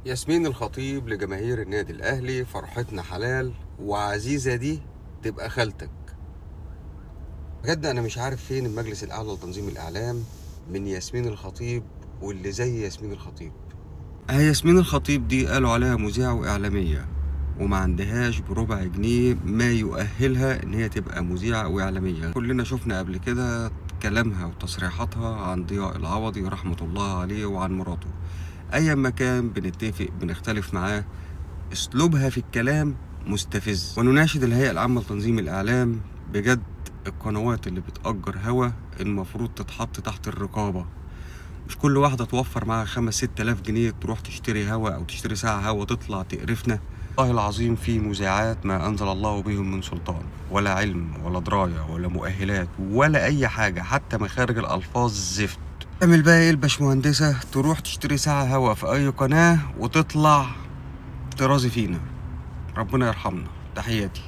ياسمين الخطيب لجماهير النادي الأهلي: فرحتنا حلال وعزيزة دي تبقى خالتك. بجد أنا مش عارف فين المجلس الأعلى لتنظيم الإعلام من ياسمين الخطيب واللي زي ياسمين الخطيب. ياسمين الخطيب دي قالوا عليها مذيعة وإعلامية، وما عندهاش بربع جنيه ما يؤهلها إن هي تبقى مذيعة وإعلامية. كلنا شفنا قبل كده كلامها وتصريحاتها عن ضياء العوضي رحمة الله عليه وعن مراته. أيا ما كان بنتفق بنختلف معاه، اسلوبها في الكلام مستفز. ونناشد الهيئة العامة لتنظيم الاعلام بجد، القنوات اللي بتأجر هوا المفروض تتحط تحت الرقابة. مش كل واحدة توفر معاها 5-6 آلاف جنيه تروح تشتري هوا او تشتري ساعة هوا تطلع تقرفنا. والله العظيم في مذيعات ما انزل الله بهم من سلطان، ولا علم ولا دراية ولا مؤهلات ولا اي حاجة، حتى مخارج الالفاظ زفت. تعمل بقى ايه الباشمهندسة؟ تروح تشتري ساعة هوا في اي قناة وتطلع ترازي فينا. ربنا يرحمنا. تحياتي.